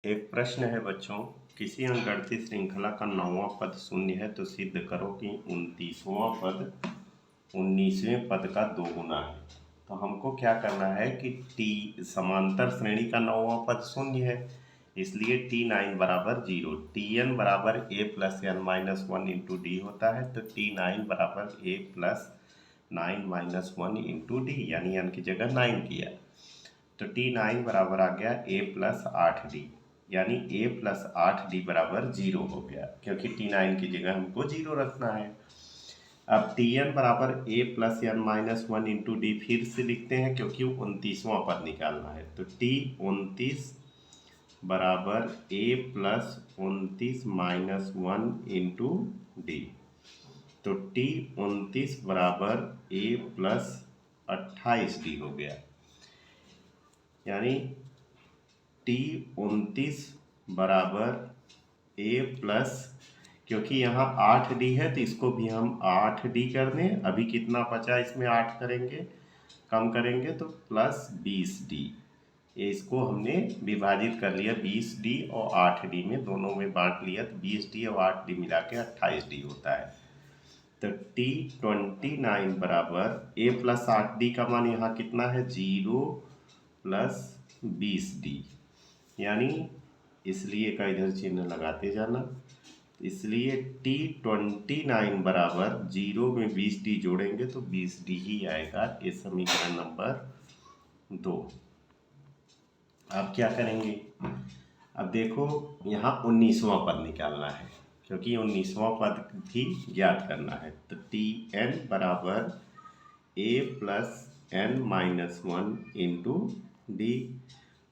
एक प्रश्न है बच्चों, किसी अंकगणितीय श्रृंखला का 9वां पद शून्य है तो सिद्ध करो कि 29वां पद 19वें पद का दोगुना है। तो हमको क्या करना है कि टी समांतर श्रेणी का 9वां पद शून्य है, इसलिए T9 बराबर 0, Tn बराबर a plus n minus one into d होता है। तो T9 बराबर a plus 9 minus one into d, यानी n की जगह 9 किया तो T9 बराबर आ गया a प्लस 8d, यानी a प्लस 8d बराबर 0 हो गया, क्योंकि T9 की जगह हमको 0 रखना है। अब Tn बराबर a plus n minus one into d फिर से लिखते हैं, क्योंकि 29वां पद निकालना है। तो T29 बराबर a plus 29 minus one into d. तो T29 बराबर a प्लस 28d हो गया, यानी T29 बराबर a प्लस, क्योंकि यहाँ 8d है तो इसको भी हम 8d कर दें। अभी कितना बचा, इसमें 8 करेंगे, कम करेंगे तो प्लस 20d। ये इसको हमने विभाजित कर लिया 20d और 8d में, दोनों में बांट लिया तो 20d और 8d मिला के 28d होता है। तो T29 बराबर a प्लस 8d का मान यहाँ कितना है, 0 प्लस 20d, यानी इसलिए का इधर चिन्ह लगाते जाना। इसलिए T29 बराबर 0 में 20d जोड़ेंगे तो 20d ही आएगा। ये समीकरण नंबर 2। अब क्या करेंगे, अब देखो यहाँ 19वां पद निकालना है, क्योंकि 19वां पद भी ज्ञात करना है। तो Tn बराबर a plus n minus one into d.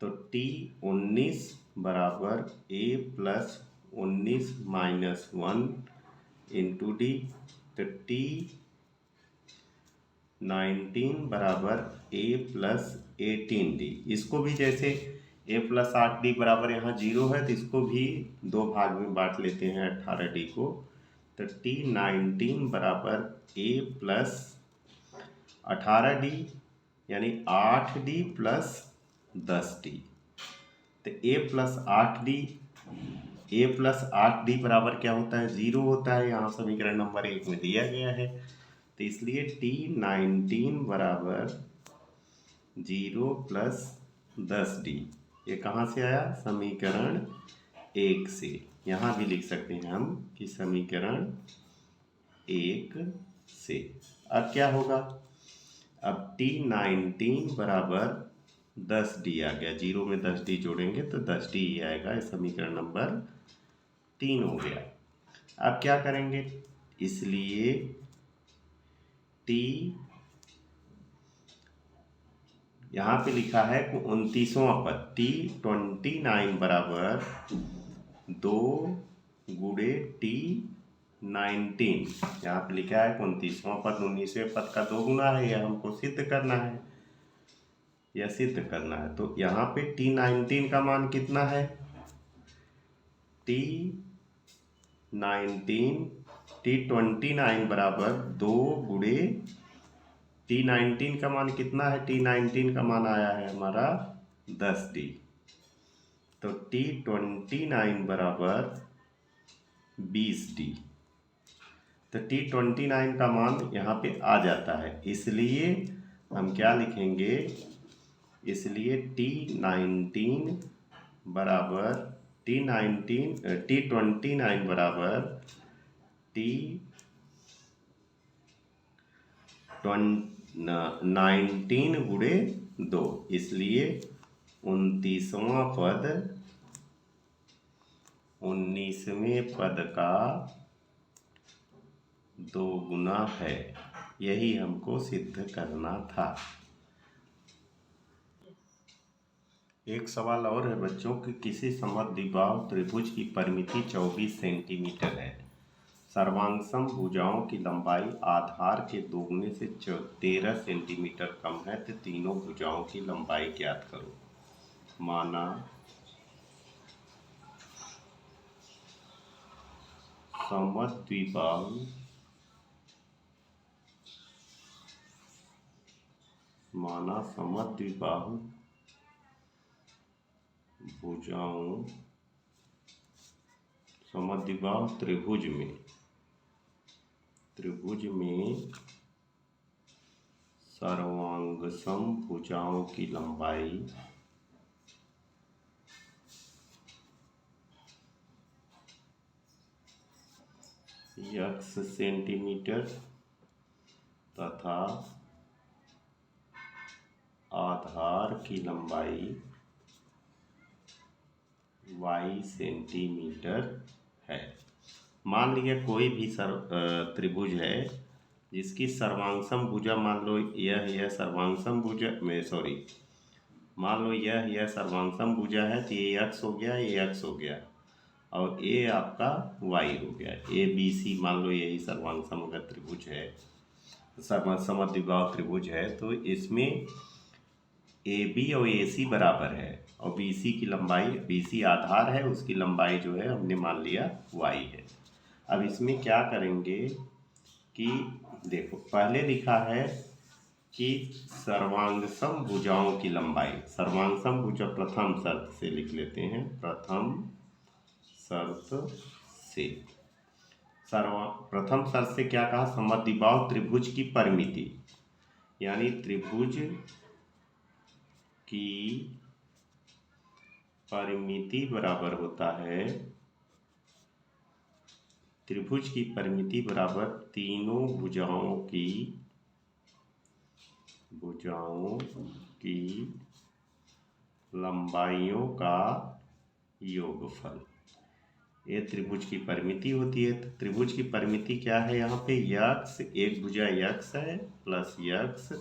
तो T19 बराबर a plus 19 minus one into d. तो T19 बराबर a प्लस 18d। इसको भी जैसे a प्लस 8d बराबर यहाँ 0 है तो इसको भी दो भाग में बांट लेते हैं 18d को। तो T19 बराबर a प्लस 18d, यानी 8d प्लस 10d। तो a प्लस 8d बराबर क्या होता है, 0 होता है, यहाँ समीकरण नंबर 1 में दिया गया है। तो इसलिए T19 बराबर 0 प्लस 10d, ये कहाँ से आया, समीकरण 1 से। यहाँ भी लिख सकते हैं हम कि समीकरण 1 से। अब क्या होगा, अब T19 बराबर 10d आ गया, 0 में 10d जोड़ेंगे तो 10d ही आएगा। ये समीकरण नंबर 3 हो गया। अब क्या करेंगे, इसलिए T यहाँ पे लिखा है कि 29वां पद T29 बराबर 2 गुणे T19, यहाँ पे लिखा है कि 29वां पद 19वें पद का दोगुना है, यह हमको सिद्ध करना है, यह सिद्ध करना है। तो यहाँ पे T19 का मान कितना है, T29 बराबर 2 गुणे T19 का मान कितना है, T19 का मान आया है हमारा 10d। तो T29 बराबर 20d। तो T29 का मान यहाँ पे आ जाता है, इसलिए हम क्या लिखेंगे, इसलिए T29 बराबर T29 बराबर T19 गुणे 2, इसलिए 29वां पद 19वें पद का दोगुना है, यही हमको सिद्ध करना था। एक सवाल और है बच्चों कि किसी समद्विबाहु त्रिभुज की परिमिति 24 सेंटीमीटर है, सर्वांगसम भुजाओं की लंबाई आधार के दोगुने से 13 सेंटीमीटर कम है, तो तीनों भुजाओं की लंबाई ज्ञात करो। माना समद्विबाहु भुजाओं समद्विबाहु त्रिभुज में सर्वांगसम भुजाओं की लंबाई x सेंटीमीटर तथा आधार की लंबाई y सेंटीमीटर है। मान लिया कोई भी त्रिभुज है जिसकी सर्वांगसम भुजा, मान लो यह सर्वांगसम भुजा में मान लो यह सर्वांगसम भुजा है, तो ये x हो गया, ये x हो गया, और ये आपका y हो गया। ए बी सी मान लो यही सर्वांगसम अगर त्रिभुज है, समद्विबाहु त्रिभुज है, तो इसमें ए बी और ए सी बराबर है, और बी सी की लंबाई, बी सी आधार है, उसकी लंबाई जो है हमने मान लिया y है। अब इसमें क्या करेंगे कि देखो पहले लिखा है कि सर्वांगसम भुजाओं की लंबाई, सर्वांगसम भुजा प्रथम शर्त से लिख लेते हैं, प्रथम शर्त से, प्रथम शर्त से क्या कहा, समद्विबाहु त्रिभुज की परिमिति, यानी त्रिभुज की परिमिति बराबर होता है, त्रिभुज की परिमिति बराबर तीनों भुजाओं की लंबाइयों का योगफल। ये त्रिभुज की परिमिति होती है। तो त्रिभुज की परिमिति क्या है, यहाँ पे x, एक भुजा x है, प्लस x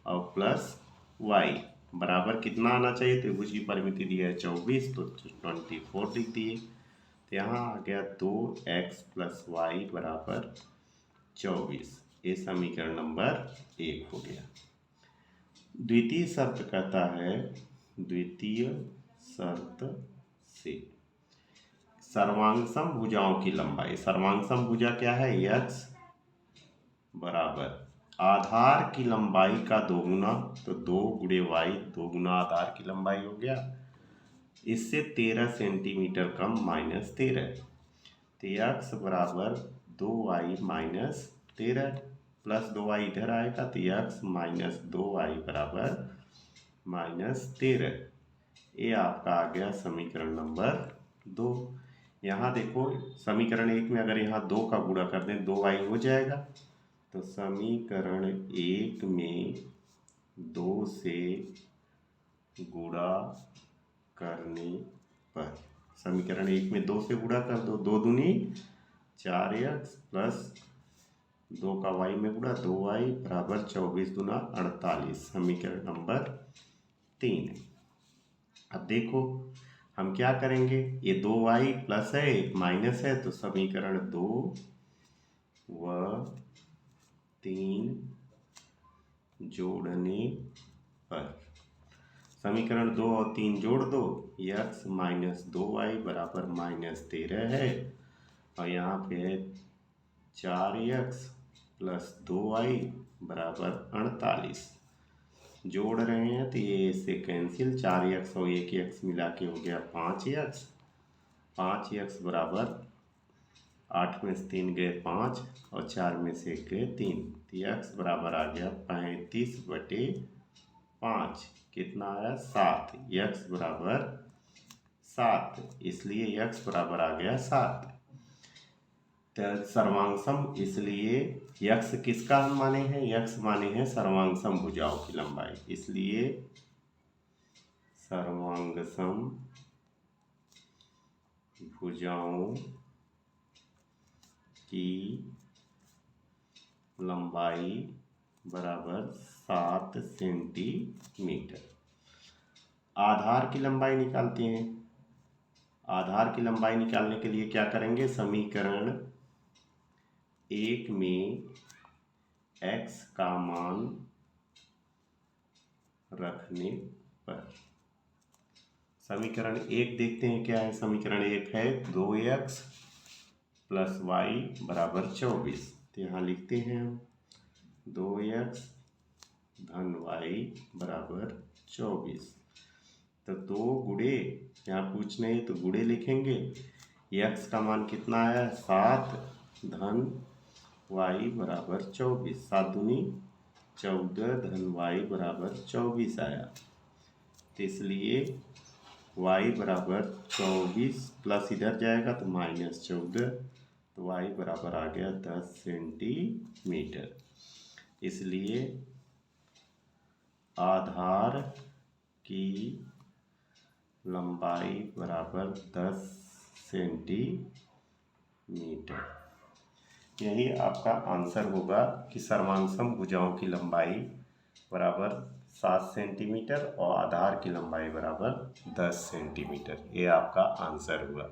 और प्लस y बराबर कितना आना चाहिए, त्रिभुज की परिमिति दी है 24, तो 24 लिख दिए। तो यहाँ आ गया 2x प्लस वाई बराबर 24। ये समीकरण नंबर 1 हो गया। द्वितीय शर्त कहता है, द्वितीय शर्त से सर्वांगसम भुजाओं की लंबाई, सर्वांगसम भुजा क्या है, x बराबर आधार की लंबाई का दोगुना, तो 2 गुणे y, 2 गुना आधार की लंबाई हो गया, इससे 13 सेंटीमीटर कम -13, तो x बराबर 2y माइनस 13 प्लस 2y इधर आएगा, तो x माइनस 2y बराबर -13। ये आपका आ गया समीकरण नंबर 2। यहाँ देखो समीकरण 1 में अगर यहाँ 2 का गुणा कर दें 2y हो जाएगा, तो समीकरण 1 में 2 से गुणा करने पर, समीकरण 1 में 2 से गुणा कर दो, 2 दूनी 4x प्लस 2 का y में गुणा 2y बराबर 24 दूना 48, समीकरण नंबर 3। अब देखो हम क्या करेंगे, ये 2y प्लस है, एक माइनस है, तो समीकरण 2 व 3 जोड़ने पर, समीकरण 2 और 3 जोड़ दो, x माइनस 2y बराबर -13 है, और यहाँ पे है 4x प्लस 2y बराबर 48। जोड़ रहे हैं तो ये इससे कैंसिल, 4x और 1x मिला के हो गया 5x, 5x बराबर 8 में से 3 गए 5 और 4 में से 1 गए 3, तो x बराबर आ गया 35/5, कितना आया 7, x बराबर 7, इसलिए x बराबर आ गया 7। तो सर्वांगसम, इसलिए x किसका हम माने हैं, x माने हैं सर्वांगसम भुजाओं की लंबाई, इसलिए सर्वांगसम भुजाओं की लंबाई बराबर 7 सेंटीमीटर। आधार की लंबाई निकालते हैं। आधार की लंबाई निकालने के लिए क्या करेंगे, समीकरण 1 में x का मान रखने पर, समीकरण 1 देखते हैं क्या है, समीकरण 1 है 2x प्लस y बराबर 24, तो यहाँ लिखते हैं 2x धन y बराबर 24। तो 2 गुणे, यहाँ पूछने हैं तो गुणे लिखेंगे। x का मान कितना आया 7 धन y बराबर 24, 7 दूनी 14 धन y बराबर 24 आया। तो इसलिए y बराबर 24 प्लस इधर जाएगा तो -14, तो y बराबर आ गया 10 सेंटीमीटर। इसलिए आधार की लंबाई बराबर 10 सेंटीमीटर। यही आपका आंसर होगा कि सर्वांगसम भुजाओं की लंबाई बराबर 7 सेंटीमीटर और आधार की लंबाई बराबर 10 सेंटीमीटर। ये आपका आंसर हुआ।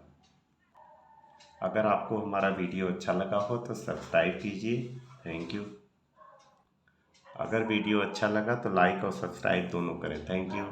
अगर आपको हमारा वीडियो अच्छा लगा हो तो सब्सक्राइब कीजिए। Thank you. अगर वीडियो अच्छा लगा तो लाइक और सब्सक्राइब दोनों करें। Thank you.